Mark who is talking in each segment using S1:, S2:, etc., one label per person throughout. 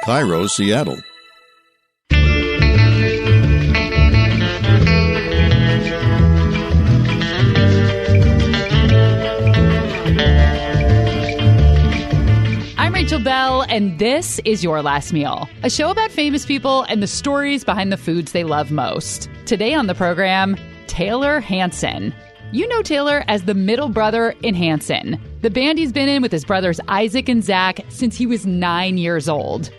S1: Cairo, Seattle.
S2: I'm Rachel Bell, and this is Your Last Meal, a show about famous people and the stories behind the foods they love most. Today on the program, Taylor Hanson. You know Taylor as the middle brother in Hanson, the band he's been in with his brothers Isaac and Zach since he was 9 years old.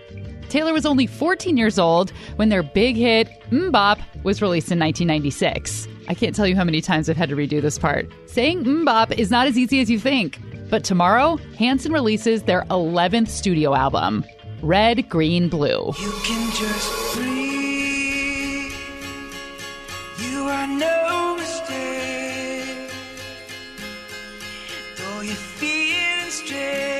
S2: Taylor was only 14 years old when their big hit, Mbop, was released in 1996. I can't tell you how many times I've had to redo this part. Saying Mbop is not as easy as you think. But tomorrow, Hanson releases their 11th studio album, Red, Green, Blue.
S3: You can just breathe. You are no mistake. Though you're feeling straight.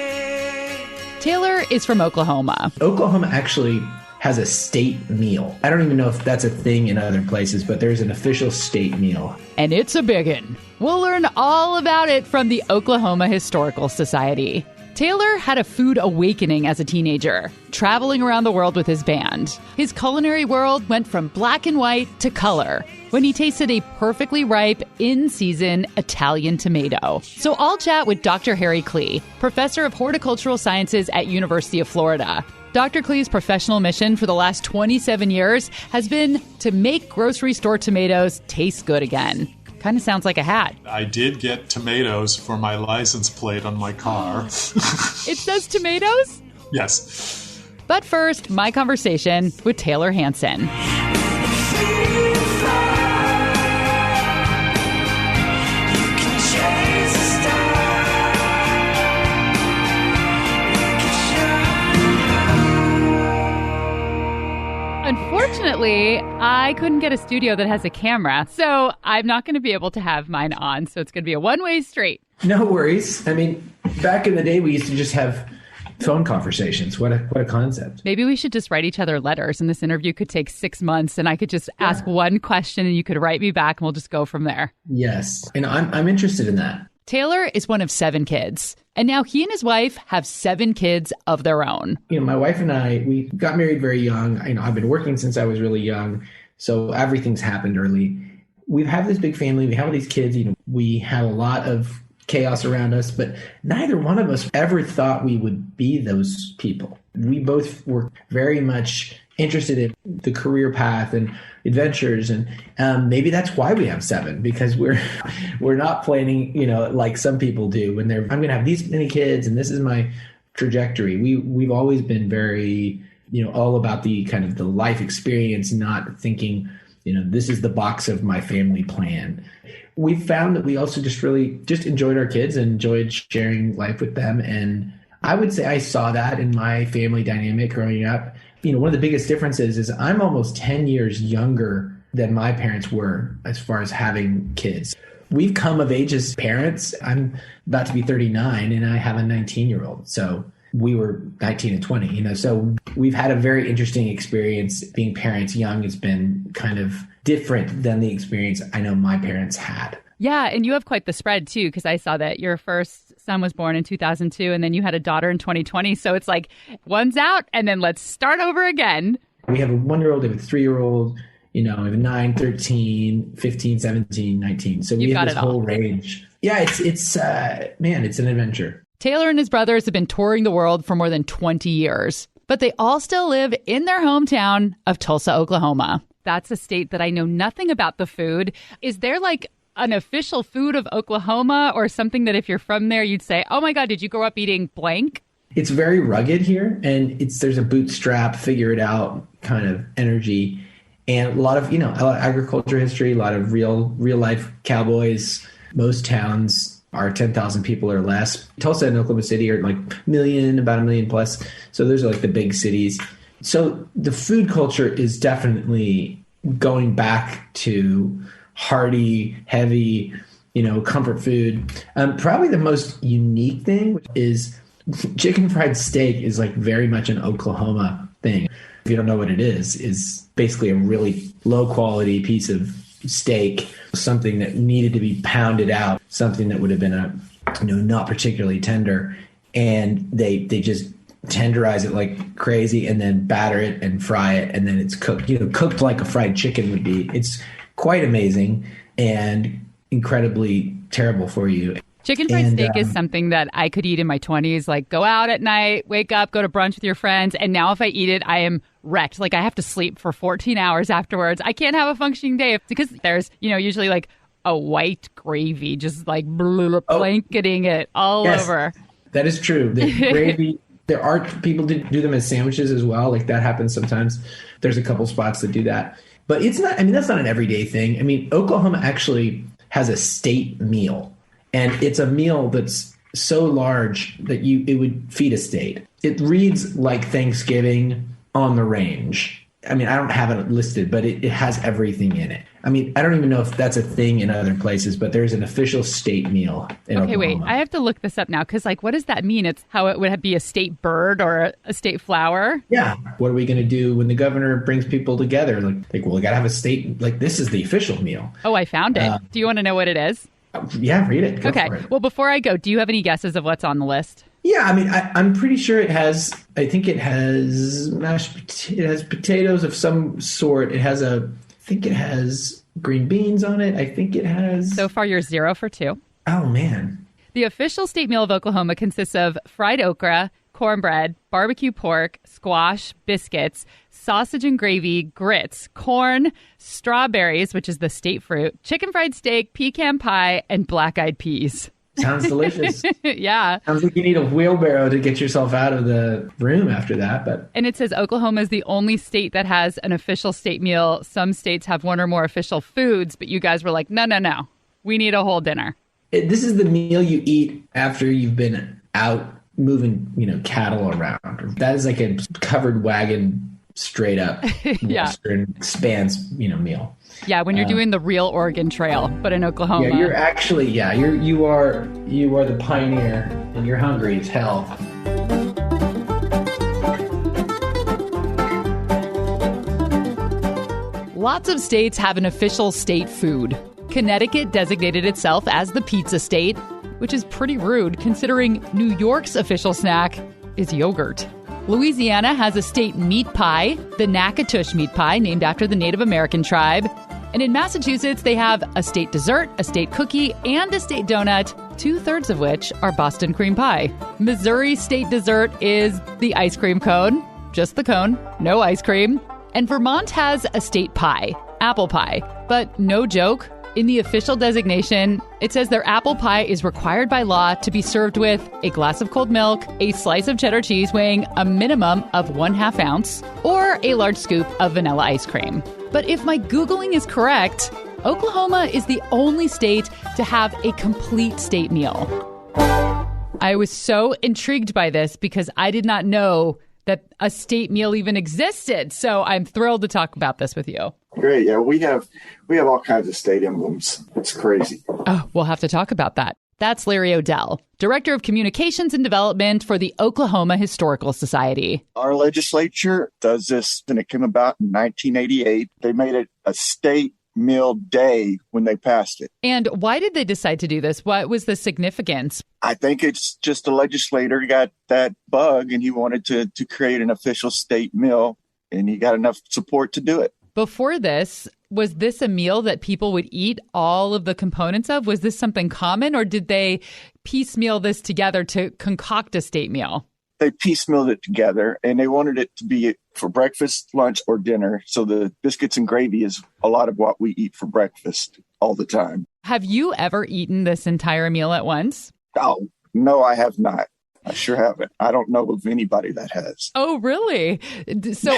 S2: Taylor is from Oklahoma.
S4: Oklahoma actually has a state meal. I don't even know if that's a thing in other places, but there's an official state meal.
S2: And it's a biggin'. We'll learn all about it from the Oklahoma Historical Society. Taylor had a food awakening as a teenager, traveling around the world with his band. His culinary world went from black and white to color when he tasted a perfectly ripe, in-season Italian tomato. So I'll chat with Dr. Harry Klee, professor of horticultural sciences at University of Florida. Dr. Klee's professional mission for the last 27 years has been to make grocery store tomatoes taste good again. Kind of sounds like a hat.
S5: I did get tomatoes for my license plate on my car.
S2: It says tomatoes?
S5: Yes.
S2: But first, my conversation with Taylor Hanson. Unfortunately, I couldn't get a studio that has a camera, so I'm not going to be able to have mine on, so it's going to be a one-way street.
S4: No worries. I mean, back in the day, we used to just have phone conversations. What a concept.
S2: Maybe we should just write each other letters, and this interview could take 6 months, and I could just ask one question, and you could write me back, and we'll just go from there.
S4: Yes, and I'm interested in that.
S2: Taylor is one of 7 kids, and now he and his wife have 7 kids of their own.
S4: You know, my wife and I, we got married very young. I've been working since I was really young, so everything's happened early. We have this big family. We have all these kids. You know, we have a lot of chaos around us, but neither one of us ever thought we would be those people. We both were very much interested in the career path and adventures, and maybe that's why we have 7, because we're not planning, you know, like some people do when I'm going to have these many kids and this is my trajectory. We've always been very, you know, all about the kind of the life experience, not thinking, you know, this is the box of my family plan. We found that we also just enjoyed our kids and enjoyed sharing life with them, and I would say I saw that in my family dynamic growing up. You know, one of the biggest differences is I'm almost 10 years younger than my parents were as far as having kids. We've come of age as parents. I'm about to be 39 and I have a 19-year-old. So we were 19 and 20, you know, so we've had a very interesting experience being parents young. Has been kind of different than the experience I know my parents had.
S2: Yeah, and you have quite the spread, too, because I saw that your first son was born in 2002, and then you had a daughter in 2020. So it's like, one's out, and then let's start over again.
S4: We have a 1-year-old, we have a 3-year-old, you know, we have a 9, 13, 15, 17, 19. So we have this whole range. Yeah, it's an adventure.
S2: Taylor and his brothers have been touring the world for more than 20 years, but they all still live in their hometown of Tulsa, Oklahoma. That's a state that I know nothing about the food. Is there like an official food of Oklahoma or something that if you're from there, you'd say, oh my God, did you grow up eating blank?
S4: It's very rugged here, and there's a bootstrap, figure it out kind of energy, and a lot of agriculture history, a lot of real life cowboys. Most towns are 10,000 people or less. Tulsa and Oklahoma City are like about 1 million plus. So those are like the big cities. So the food culture is definitely going back to hearty, heavy, comfort food. Probably the most unique thing is chicken fried steak is like very much an Oklahoma thing. If you don't know what it is basically a really low quality piece of steak, something that needed to be pounded out, something that would have been not particularly tender. And they just tenderize it like crazy, and then batter it and fry it, and then it's cooked. Cooked like a fried chicken would be. It's quite amazing and incredibly terrible for you.
S2: Chicken fried steak is something that I could eat in my 20s, like go out at night, wake up, go to brunch with your friends. And now if I eat it, I am wrecked. Like I have to sleep for 14 hours afterwards. I can't have a functioning day because there's, usually like a white gravy, just like blanketing it all over. That
S4: is true. The gravy, there are people that do them as sandwiches as well. Like that happens sometimes. There's a couple spots that do that. But it's not, that's not an everyday thing. Oklahoma actually has a state meal. And it's a meal that's so large that it would feed a state. It reads like Thanksgiving on the range. I don't have it listed, but it has everything in it. I don't even know if that's a thing in other places, but there's an official state meal in Oklahoma.
S2: Wait. I have to look this up now because, what does that mean? It's how it would be a state bird or a state flower?
S4: Yeah. What are we going to do when the governor brings people together? We got to have a state, this is the official meal.
S2: Oh, I found it. Do you want to know what it is?
S4: Yeah, read it. Go for it.
S2: Well, before I go, do you have any guesses of what's on the list?
S4: Yeah, I'm pretty sure it has. I think it has it has potatoes of some sort. I think it has green beans on it. I think it has.
S2: So far, you're 0 for 2.
S4: Oh man.
S2: The official state meal of Oklahoma consists of fried okra, cornbread, barbecue pork, squash, biscuits, sausage and gravy, grits, corn, strawberries, which is the state fruit, chicken fried steak, pecan pie, and black-eyed peas.
S4: Sounds delicious.
S2: Yeah.
S4: Sounds like you need a wheelbarrow to get yourself out of the room after that.
S2: And it says Oklahoma is the only state that has an official state meal. Some states have one or more official foods, but you guys were like, no. We need a whole dinner.
S4: This is the meal you eat after you've been out moving, cattle around. That is like a covered wagon, straight up Western expanse, meal.
S2: Yeah, when you're doing the real Oregon Trail, but in Oklahoma.
S4: Yeah, you're actually, you are the pioneer, and you're hungry as hell.
S2: Lots of states have an official state food. Connecticut designated itself as the pizza state, which is pretty rude considering New York's official snack is yogurt. Louisiana has a state meat pie, the Natchitoches meat pie, named after the Native American tribe. And in Massachusetts, they have a state dessert, a state cookie, and a state donut, 2/3 of which are Boston cream pie. Missouri's state dessert is the ice cream cone, just the cone, no ice cream. And Vermont has a state pie, apple pie. But no joke, in the official designation, it says their apple pie is required by law to be served with a glass of cold milk, a slice of cheddar cheese weighing a minimum of 1/2 ounce, or a large scoop of vanilla ice cream. But if my Googling is correct, Oklahoma is the only state to have a complete state meal. I was so intrigued by this because I did not know that a state meal even existed. So I'm thrilled to talk about this with you.
S1: Great. Yeah, we have all kinds of state emblems. It's crazy.
S2: Oh, we'll have to talk about that. That's Larry Odell, Director of Communications and Development for the Oklahoma Historical Society.
S1: Our legislature does this, and it came about in 1988. They made it a state meal day when they passed it.
S2: And why did they decide to do this? What was the significance?
S1: I think it's just the legislator got that bug, and he wanted to create an official state meal, and he got enough support to do it.
S2: Before this, was this a meal that people would eat all of the components of? Was this something common, or did they piecemeal this together to concoct a state meal?
S1: They piecemealed it together, and they wanted it to be for breakfast, lunch, or dinner. So the biscuits and gravy is a lot of what we eat for breakfast all the time.
S2: Have you ever eaten this entire meal at once?
S1: Oh, no, I have not. I sure haven't. I don't know of anybody that has.
S2: Oh, really? So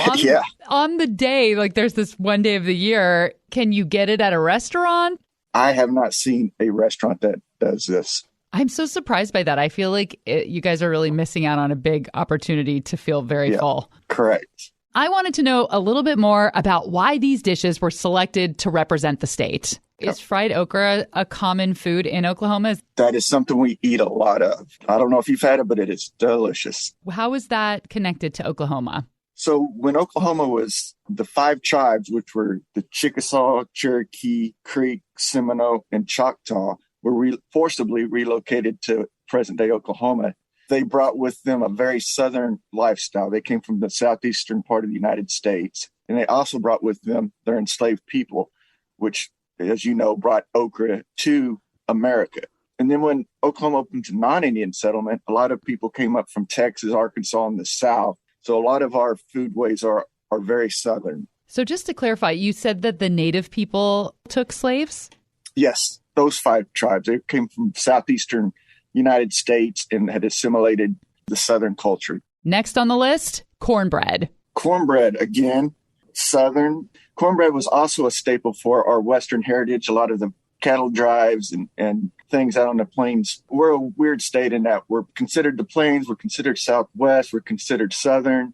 S2: on the day, like there's this one day of the year, can you get it at a restaurant?
S1: I have not seen a restaurant that does this.
S2: I'm so surprised by that. I feel like you guys are really missing out on a big opportunity to feel very full.
S1: Correct.
S2: I wanted to know a little bit more about why these dishes were selected to represent the state. Is fried okra a common food in Oklahoma?
S1: That is something we eat a lot of. I don't know if you've had it, but it is delicious.
S2: How is that connected to Oklahoma?
S1: So when Oklahoma was the 5 tribes, which were the Chickasaw, Cherokee, Creek, Seminole, and Choctaw, were forcibly relocated to present-day Oklahoma. they brought with them a very southern lifestyle. They came from the southeastern part of the United States, and they also brought with them their enslaved people, which, as you know, brought okra to America. And then when Oklahoma opened to non-Indian settlement, a lot of people came up from Texas, Arkansas, and the South. So a lot of our foodways are very southern.
S2: So just to clarify, you said that the native people took slaves?
S1: Yes, those 5 tribes. They came from southeastern United States and had assimilated the southern culture.
S2: Next on the list, cornbread.
S1: Cornbread, again, southern. Cornbread was also a staple for our Western heritage. A lot of the cattle drives and things out on the plains. We're a weird state in that we're considered the plains, we're considered Southwest, we're considered Southern,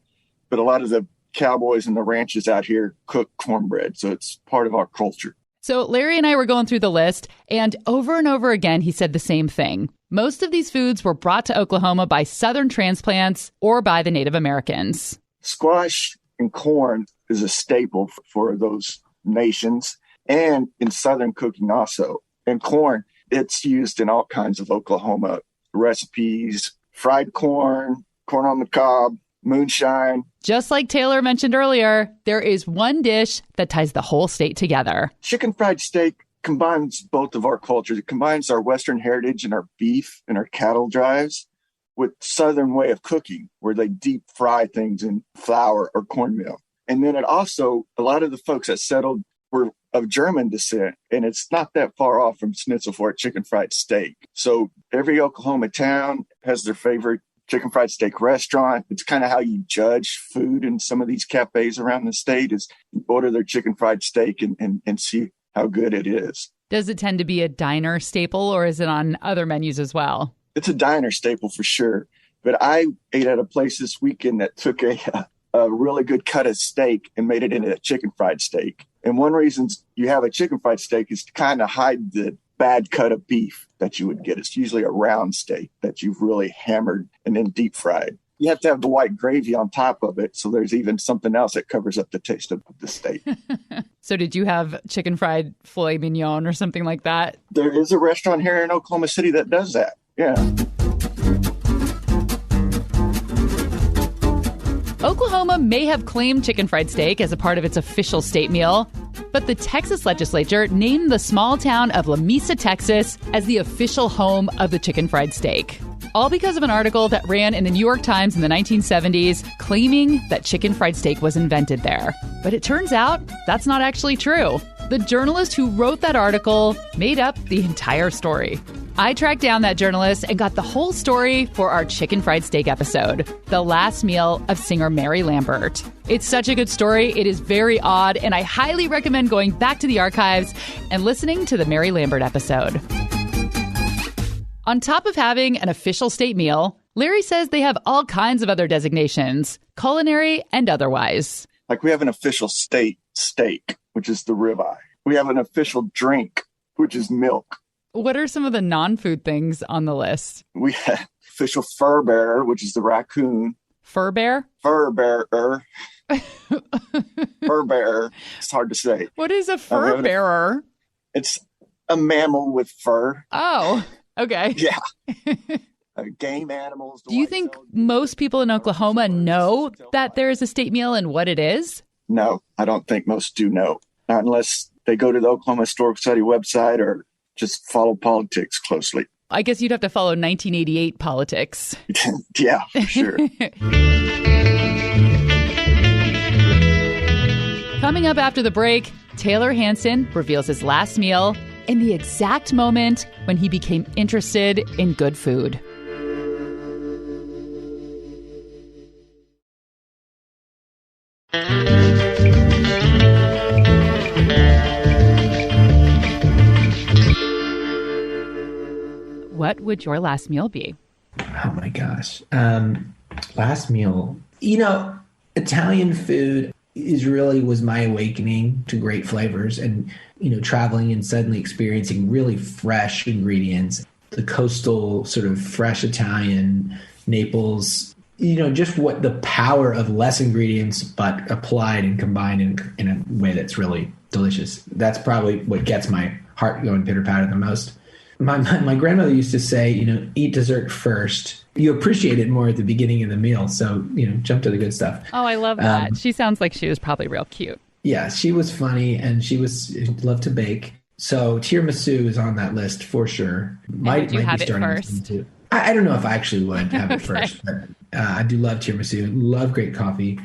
S1: but a lot of the cowboys and the ranches out here cook cornbread. So it's part of our culture.
S2: So Larry and I were going through the list, and over again, he said the same thing. Most of these foods were brought to Oklahoma by Southern transplants or by the Native Americans.
S1: Squash and corn is a staple for those nations, and in Southern cooking also. And corn, it's used in all kinds of Oklahoma recipes, fried corn, corn on the cob, moonshine.
S2: Just like Taylor mentioned earlier, there is one dish that ties the whole state together.
S1: Chicken fried steak combines both of our cultures. It combines our Western heritage and our beef and our cattle drives with Southern way of cooking, where they deep fry things in flour or cornmeal. And then it also, a lot of the folks that settled were of German descent, and it's not that far off from Schnitzel Fort chicken fried steak. So every Oklahoma town has their favorite chicken fried steak restaurant. It's kind of how you judge food in some of these cafes around the state, is you order their chicken fried steak and see how good it is.
S2: Does it tend to be a diner staple, or is it on other menus as well?
S1: It's a diner staple for sure. But I ate at a place this weekend that took a really good cut of steak and made it into a chicken fried steak. And one reason you have a chicken fried steak is to kind of hide the bad cut of beef that you would get. It's usually a round steak that you've really hammered and then deep fried. You have to have the white gravy on top of it, so there's even something else that covers up the taste of the steak.
S2: So did you have chicken fried filet mignon or something like that?
S1: There is a restaurant here in Oklahoma City that does that. Yeah.
S2: Oklahoma may have claimed chicken fried steak as a part of its official state meal, but the Texas legislature named the small town of Lamesa, Texas, as the official home of the chicken fried steak. All because of an article that ran in the New York Times in the 1970s claiming that chicken fried steak was invented there. But it turns out that's not actually true. The journalist who wrote that article made up the entire story. I tracked down that journalist and got the whole story for our chicken fried steak episode, The Last Meal of singer Mary Lambert. It's such a good story. It is very odd, and I highly recommend going back to the archives and listening to the Mary Lambert episode. On top of having an official state meal, Larry says they have all kinds of other designations, culinary and otherwise.
S1: Like we have an official state steak, which is the ribeye. We have an official drink, which is milk.
S2: What are some of the non-food things on the list?
S1: We have official fur bearer, which is the raccoon.
S2: Fur bear?
S1: Fur bearer. Fur bearer. It's hard to say.
S2: What is a fur bearer?
S1: It's a mammal with fur.
S2: Oh, okay.
S1: Yeah. Game animals.
S2: Do you think most people in Oklahoma know that there is a state meal and what it is?
S1: No, I don't think most do know. Not unless they go to the Oklahoma Historical Society website or just follow politics closely.
S2: I guess you'd have to follow 1988 politics.
S1: Yeah, for sure.
S2: Coming up after the break, Taylor Hanson reveals his last meal and the exact moment when he became interested in good food. What would your last meal be?
S4: Oh my gosh. Last meal. You know, Italian food was my awakening to great flavors, and, you know, traveling and suddenly experiencing really fresh ingredients, the coastal sort of fresh Italian, Naples, you know, just what the power of less ingredients, but applied and combined in a way that's really delicious. That's probably what gets my heart going pitter patter the most. My grandmother used to say, you know, eat dessert first you appreciate it more at the beginning of the meal. So, jump to the good stuff.
S2: Oh, I love that. She sounds like she was probably real cute.
S4: Yeah, she was funny, and she loved to bake. So tiramisu is on that list for sure.
S2: Might you have it first?
S4: I don't know if I actually would have it
S2: Okay.
S4: first, but I do love tiramisu. Love great coffee.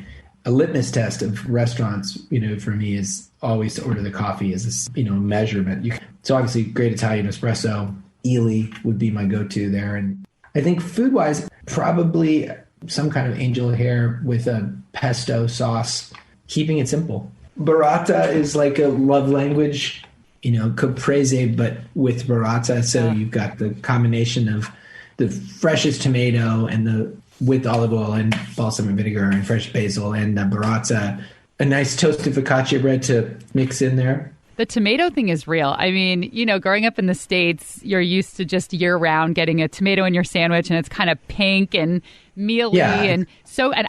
S4: A litmus test of restaurants, for me is always to order the coffee as a measurement. So obviously, great Italian espresso. Ely would be my go-to there, and I think food-wise, probably some kind of angel hair with a pesto sauce. Keeping it simple. Burrata is like a love language. Caprese, but with burrata. So you've got the combination of the freshest tomato and with olive oil and balsamic vinegar and fresh basil and burrata, a nice toasted focaccia bread to mix in there.
S2: The tomato thing is real. I mean, growing up in the States, you're used to just year round getting a tomato in your sandwich, and it's kind of pink and mealy.
S4: Yeah,
S2: and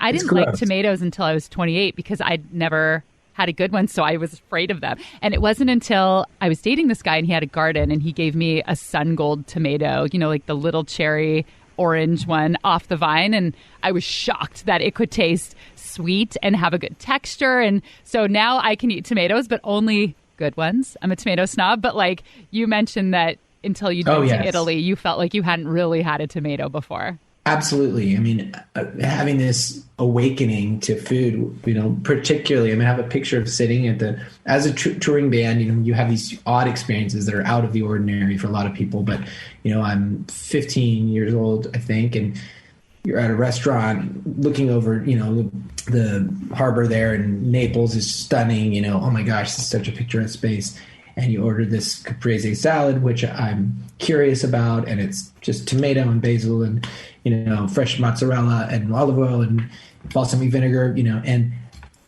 S2: I didn't like tomatoes until I was 28 because I'd never had a good one, so I was afraid of them. And it wasn't until I was dating this guy and he had a garden and he gave me a sun gold tomato, like the little cherry orange one off the vine. And I was shocked that it could taste sweet and have a good texture. And so now I can eat tomatoes, but only good ones. I'm a tomato snob, but like you mentioned that until you went to Italy, you felt like you hadn't really had a tomato before.
S4: Absolutely. I mean, having this awakening to food, particularly, I have a picture of sitting as a touring band, you have these odd experiences that are out of the ordinary for a lot of people. But, I'm 15 years old, I think, and you're at a restaurant looking over, the harbor there, and Naples is stunning, oh my gosh, this is such a picturesque space. And you order this caprese salad, which I'm curious about, and it's just tomato and basil and, fresh mozzarella and olive oil and balsamic vinegar, and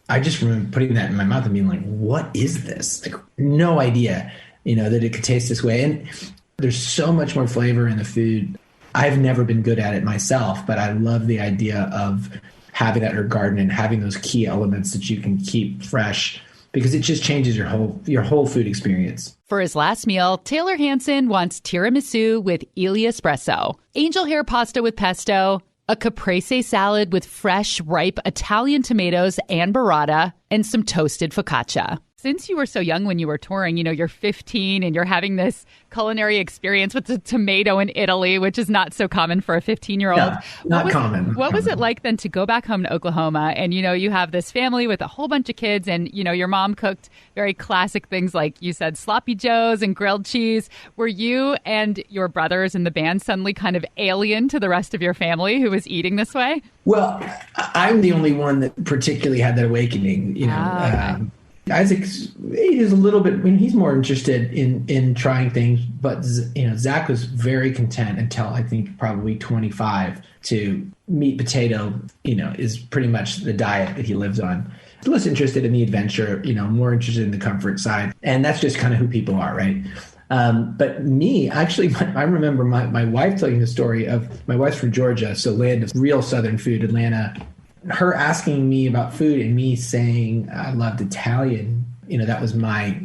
S4: I just remember putting that in my mouth and being like, what is this? Like, no idea, that it could taste this way. And there's so much more flavor in the food. I've never been good at it myself, but I love the idea of having that in your garden and having those key elements that you can keep fresh, because it just changes your whole food experience.
S2: For his last meal, Taylor Hanson wants tiramisu with Ely espresso, angel hair pasta with pesto, a caprese salad with fresh, ripe Italian tomatoes and burrata, and some toasted focaccia. Since you were so young when you were touring, you're 15 and you're having this culinary experience with the tomato in Italy, which is not so common for a 15-year-old.
S4: No, not common.
S2: What was it like then to go back home to Oklahoma and, you have this family with a whole bunch of kids and, your mom cooked very classic things like you said, sloppy joes and grilled cheese. Were you and your brothers in the band suddenly kind of alien to the rest of your family who was eating this way?
S4: Well, I'm the only one that particularly had that awakening,
S2: Okay.
S4: Isaac is a little bit, he's more interested in trying things, but, Zach was very content until I think probably 25 to meat potato, is pretty much the diet that he lives on. Less interested in the adventure, more interested in the comfort side. And that's just kind of who people are, right? But me, actually, I remember my wife telling the story of, my wife's from Georgia, so land of real Southern food, Atlanta. Her asking me about food and me saying I loved Italian, that was my,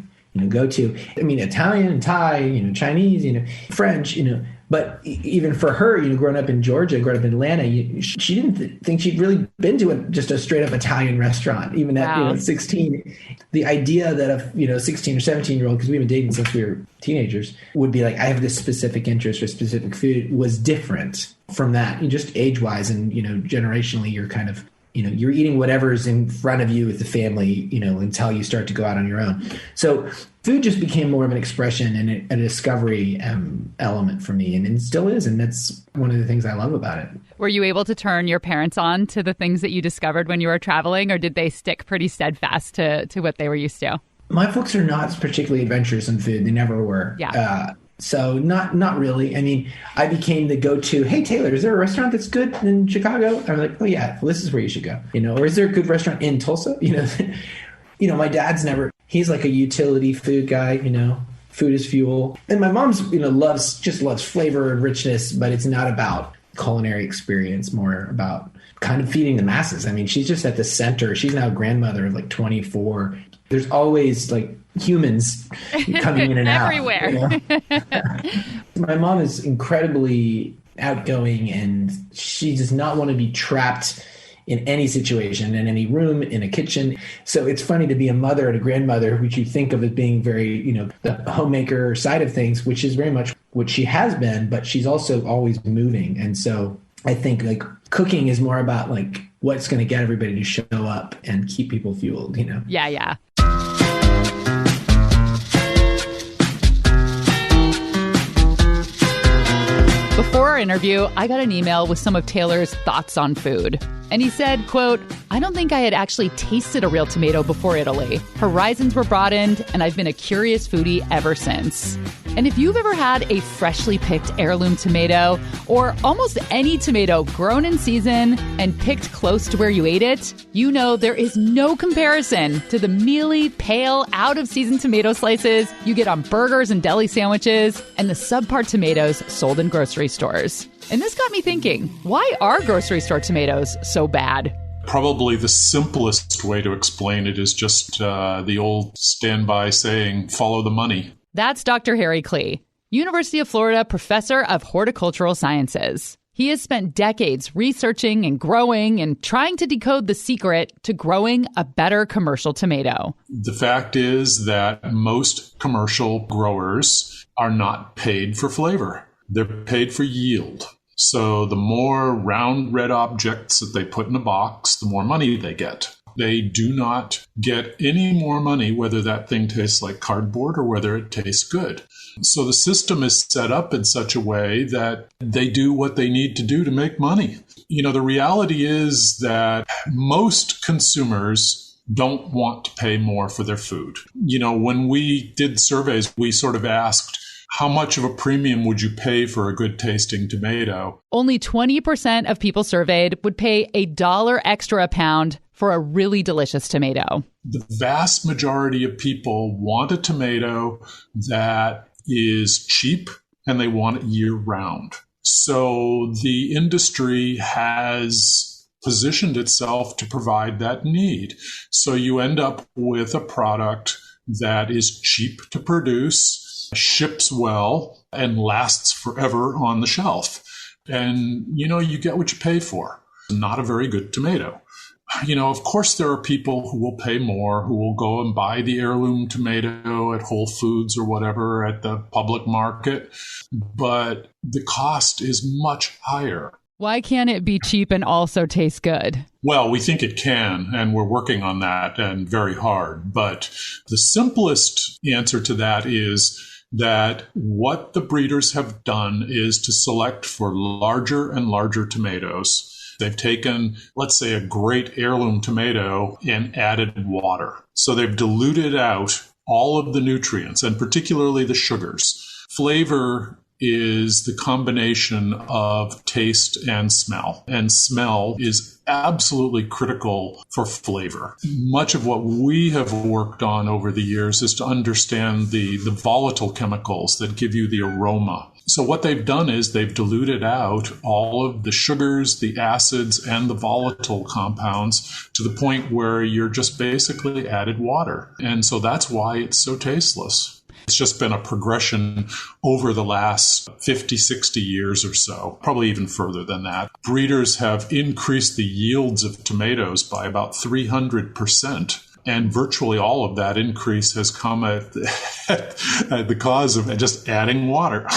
S4: go-to. I mean, Italian and Thai, Chinese, French, but even for her, growing up in Georgia, growing up in Atlanta, she didn't think she'd really been to just a straight up Italian restaurant, even at 16. The idea that a 16 or 17-year-old, because we've been dating since we were teenagers, would be like, I have this specific interest for specific food, was different from that. Just age-wise and generationally, you're kind of you're eating whatever's in front of you with the family, until you start to go out on your own. So food just became more of an expression and a discovery element for me, and it still is. And that's one of the things I love about it.
S2: Were you able to turn your parents on to the things that you discovered when you were traveling, or did they stick pretty steadfast to what they were used to?
S4: My folks are not particularly adventurous in food. They never were.
S2: Yeah.
S4: So not really. I mean, I became the go-to, hey, Taylor, is there a restaurant that's good in Chicago? I'm like, oh, yeah, well, this is where you should go. Or is there a good restaurant in Tulsa? My dad's never, he's like a utility food guy, food is fuel. And my mom's, loves flavor and richness, but it's not about culinary experience, more about kind of feeding the masses. I mean, she's just at the center. She's now a grandmother of like 24. There's always like humans coming in and out.
S2: Everywhere.
S4: My mom is incredibly outgoing, and she does not want to be trapped in any situation, in any room, in a kitchen. So it's funny to be a mother and a grandmother, which you think of as being very, the homemaker side of things, which is very much what she has been, but she's also always moving. And so I think like cooking is more about like what's going to get everybody to show up and keep people fueled,
S2: Yeah. Before our interview, I got an email with some of Taylor's thoughts on food. And he said, quote, "I don't think I had actually tasted a real tomato before Italy. Horizons were broadened, and I've been a curious foodie ever since." And if you've ever had a freshly picked heirloom tomato, or almost any tomato grown in season and picked close to where you ate it, you know there is no comparison to the mealy, pale, out-of-season tomato slices you get on burgers and deli sandwiches, and the subpar tomatoes sold in grocery stores. And this got me thinking, why are grocery store tomatoes so bad?
S5: Probably the simplest way to explain it is just the old standby saying, follow the money.
S2: That's Dr. Harry Klee, University of Florida professor of horticultural sciences. He has spent decades researching and growing and trying to decode the secret to growing a better commercial tomato.
S5: The fact is that most commercial growers are not paid for flavor. They're paid for yield. So the more round red objects that they put in a box, the more money they get. They do not get any more money whether that thing tastes like cardboard or whether it tastes good. So the system is set up in such a way that they do what they need to do to make money. The reality is that most consumers don't want to pay more for their food. When we did surveys, we sort of asked, how much of a premium would you pay for a good tasting tomato?
S2: Only 20% of people surveyed would pay $1 extra a pound for a really delicious tomato.
S5: The vast majority of people want a tomato that is cheap and they want it year round. So the industry has positioned itself to provide that need. So you end up with a product that is cheap to produce, ships well, and lasts forever on the shelf. And, you get what you pay for. Not a very good tomato. Of course, there are people who will pay more, who will go and buy the heirloom tomato at Whole Foods or whatever at the public market, but the cost is much higher.
S2: Why can't it be cheap and also taste good?
S5: Well, we think it can, and we're working on that and very hard. But the simplest answer to that is that what the breeders have done is to select for larger and larger tomatoes. They've taken, let's say, a great heirloom tomato and added water. So they've diluted out all of the nutrients, and particularly the sugars. Flavor is the combination of taste and smell. And smell is absolutely critical for flavor. Much of what we have worked on over the years is to understand the volatile chemicals that give you the aroma. So what they've done is they've diluted out all of the sugars, the acids, and the volatile compounds to the point where you're just basically added water. And so that's why it's so tasteless. It's just been a progression over the last 50, 60 years or so, probably even further than that. Breeders have increased the yields of tomatoes by about 300%. And virtually all of that increase has come at the cause of just adding water.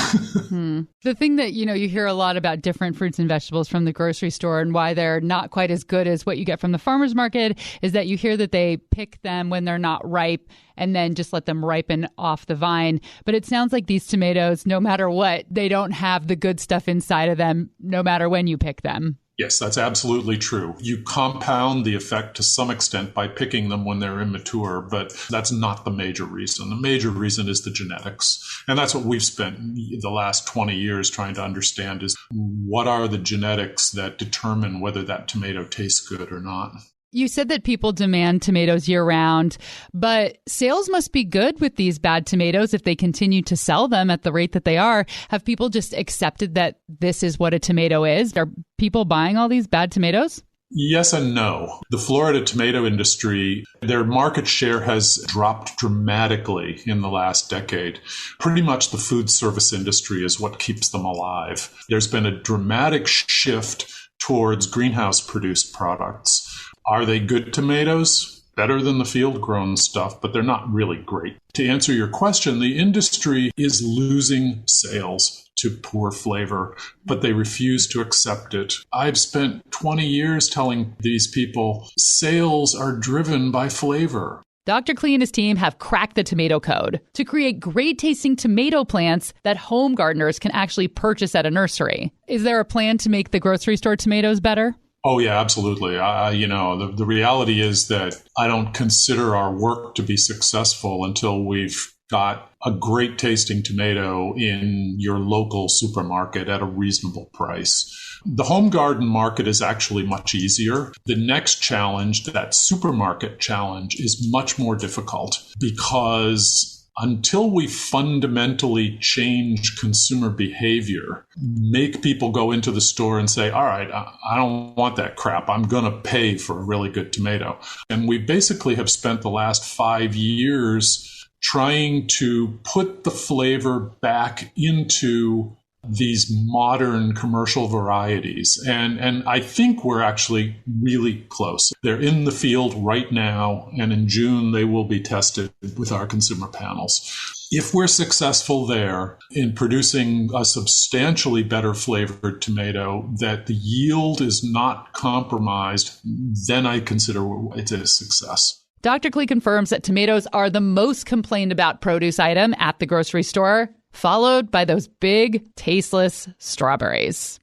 S2: The thing that, you hear a lot about different fruits and vegetables from the grocery store and why they're not quite as good as what you get from the farmer's market is that you hear that they pick them when they're not ripe and then just let them ripen off the vine. But it sounds like these tomatoes, no matter what, they don't have the good stuff inside of them, no matter when you pick them.
S5: Yes, that's absolutely true. You compound the effect to some extent by picking them when they're immature, but that's not the major reason. The major reason is the genetics. And that's what we've spent the last 20 years trying to understand is what are the genetics that determine whether that tomato tastes good or not.
S2: You said that people demand tomatoes year-round, but sales must be good with these bad tomatoes if they continue to sell them at the rate that they are. Have people just accepted that this is what a tomato is? Are people buying all these bad tomatoes?
S5: Yes and no. The Florida tomato industry, their market share has dropped dramatically in the last decade. Pretty much the food service industry is what keeps them alive. There's been a dramatic shift towards greenhouse-produced products. Are they good tomatoes? Better than the field-grown stuff, but they're not really great. To answer your question, the industry is losing sales to poor flavor, but they refuse to accept it. I've spent 20 years telling these people sales are driven by flavor.
S2: Dr. Klee and his team have cracked the tomato code to create great-tasting tomato plants that home gardeners can actually purchase at a nursery. Is there a plan to make the grocery store tomatoes better?
S5: Oh, yeah, absolutely. The reality is that I don't consider our work to be successful until we've got a great tasting tomato in your local supermarket at a reasonable price. The home garden market is actually much easier. The next challenge, that supermarket challenge, is much more difficult because until we fundamentally change consumer behavior, make people go into the store and say, all right, I don't want that crap. I'm going to pay for a really good tomato. And we basically have spent the last 5 years trying to put the flavor back into these modern commercial varieties. And I think we're actually really close. They're in the field right now, and in June they will be tested with our consumer panels. If we're successful there in producing a substantially better flavored tomato, that the yield is not compromised, then I consider it a success.
S2: Dr. Klee confirms that tomatoes are the most complained about produce item at the grocery store, followed by those big, tasteless strawberries.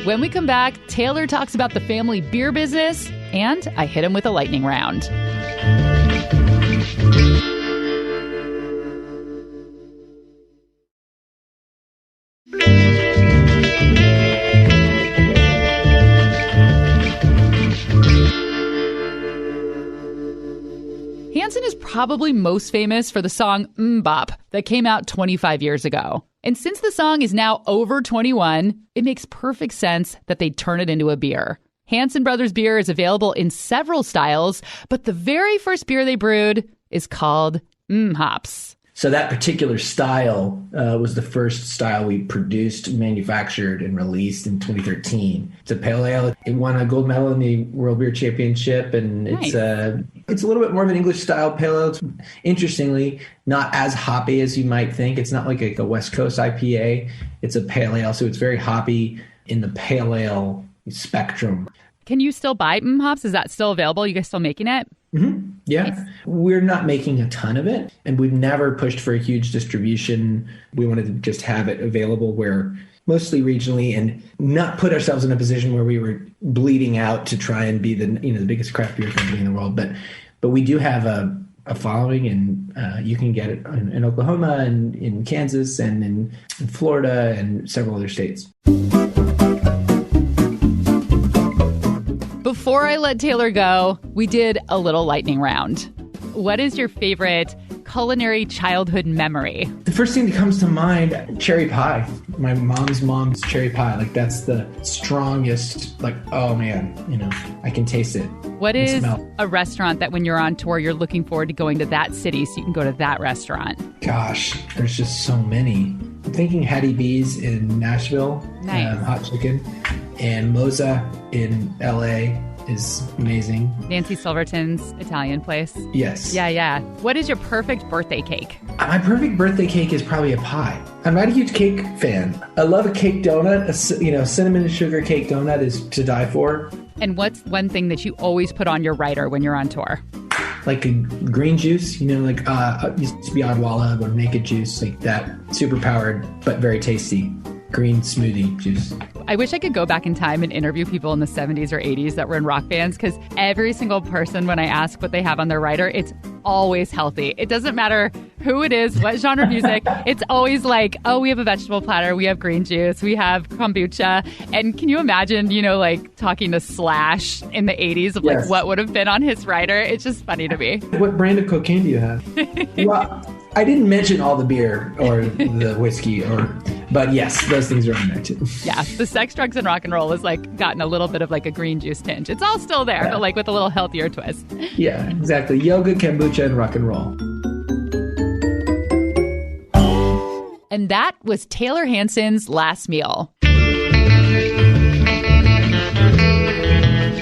S2: When we come back, Taylor talks about the family beer business, and I hit him with a lightning round. Hanson is probably most famous for the song Bop that came out 25 years ago. And since the song is now over 21, it makes perfect sense that they'd turn it into a beer. Hanson Brothers beer is available in several styles, but the very first beer they brewed is called Hops.
S4: So that particular style was the first style we produced, manufactured, and released in 2013. It's a pale ale. It won a gold medal in the World Beer Championship, and nice. It's a little bit more of an English style pale ale. It's, interestingly, not as hoppy as you might think. It's not like a West Coast IPA. It's a pale ale, so it's very hoppy in the pale ale spectrum.
S2: Can you still buy Hops? Is that still available? You guys still making it?
S4: Mm-hmm. Yeah. Nice. We're not making a ton of it, and we've never pushed for a huge distribution. We wanted to just have it available where mostly regionally and not put ourselves in a position where we were bleeding out to try and be the biggest craft beer company in the world. But we do have a following, and you can get it in Oklahoma and in Kansas and in Florida and several other states.
S2: Before I let Taylor go, we did a little lightning round. What is your favorite culinary childhood memory?
S4: The first thing that comes to mind, cherry pie. My mom's cherry pie. Like, that's the strongest, like, oh man, I can taste it.
S2: What is a restaurant that when you're on tour, you're looking forward to going to that city so you can go to that restaurant?
S4: Gosh, there's just so many. I'm thinking Hattie B's in Nashville.
S2: Nice.
S4: Hot chicken. And Moza in LA is amazing.
S2: Nancy Silverton's Italian place.
S4: Yes.
S2: Yeah. What is your perfect birthday cake?
S4: My perfect birthday cake is probably a pie. I'm not a huge cake fan. I love a cake donut. Cinnamon and sugar cake donut is to die for.
S2: And what's one thing that you always put on your rider when you're on tour?
S4: Like a green juice, used to be Odwalla or Naked Juice, like that. Super powered, but very tasty. Green smoothie juice.
S2: I wish I could go back in time and interview people in the 70s or 80s that were in rock bands, because every single person, when I ask what they have on their rider, it's always healthy. It doesn't matter who it is, what genre of music. It's always like, oh, we have a vegetable platter, we have green juice, we have kombucha. And can you imagine, talking to Slash in the 80s of
S4: yes.
S2: what would have been on his rider? It's just funny to me.
S4: What brand of cocaine do you have? Well, I didn't mention all the beer or the whiskey, But yes, those things are on there too.
S2: Yeah, the sex, drugs, and rock and roll has like gotten a little bit of like a green juice tinge. It's all still there, but like with a little healthier twist.
S4: Yeah, exactly. Yoga, kombucha, and rock and roll.
S2: And that was Taylor Hanson's last meal.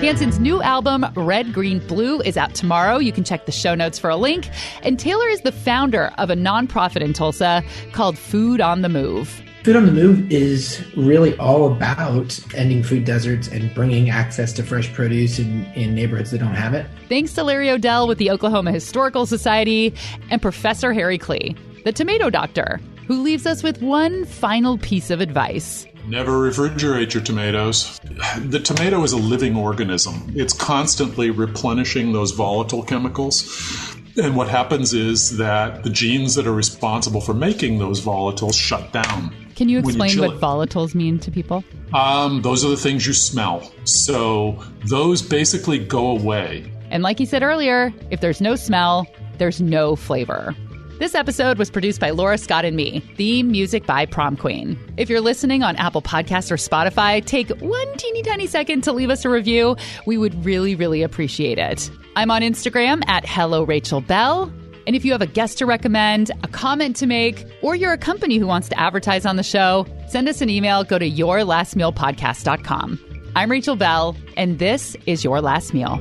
S2: Hanson's new album, Red, Green, Blue, is out tomorrow. You can check the show notes for a link. And Taylor is the founder of a nonprofit in Tulsa called Food on the Move.
S4: Food on the Move is really all about ending food deserts and bringing access to fresh produce in neighborhoods that don't have it.
S2: Thanks to Larry O'Dell with the Oklahoma Historical Society and Professor Harry Klee, the tomato doctor, who leaves us with one final piece of advice.
S5: Never refrigerate your tomatoes. The tomato is a living organism. It's constantly replenishing those volatile chemicals. And what happens is that the genes that are responsible for making those volatiles shut down.
S2: Can you explain what volatiles mean to people?
S5: Those are the things you smell. So those basically go away.
S2: And like you said earlier, if there's no smell, there's no flavor. This episode was produced by Laura Scott and me. Theme music by Prom Queen. If you're listening on Apple Podcasts or Spotify, take one teeny tiny second to leave us a review. We would really, really appreciate it. I'm on Instagram at Hello Rachel Bell. And if you have a guest to recommend, a comment to make, or you're a company who wants to advertise on the show, send us an email. Go to yourlastmealpodcast.com. I'm Rachel Bell, and this is Your Last Meal.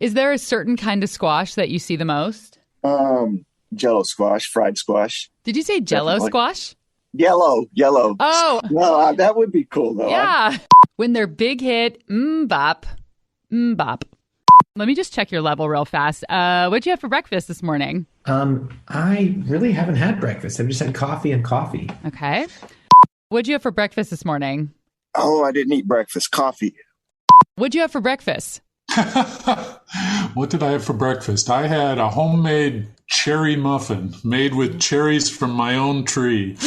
S2: Is there a certain kind of squash that you see the most?
S1: Jello squash, fried squash.
S2: Did you say Jello squash?
S1: Yellow.
S2: Oh.
S1: No, that would be cool, though.
S2: Yeah. When their big hit, bop. Let me just check your level real fast. What'd you have for breakfast this morning?
S4: I really haven't had breakfast. I've just had coffee and coffee.
S2: Okay. What'd you have for breakfast this morning?
S1: Oh, I didn't eat breakfast. Coffee.
S2: What'd you have for breakfast?
S5: What did I have for breakfast? I had a homemade cherry muffin made with cherries from my own tree.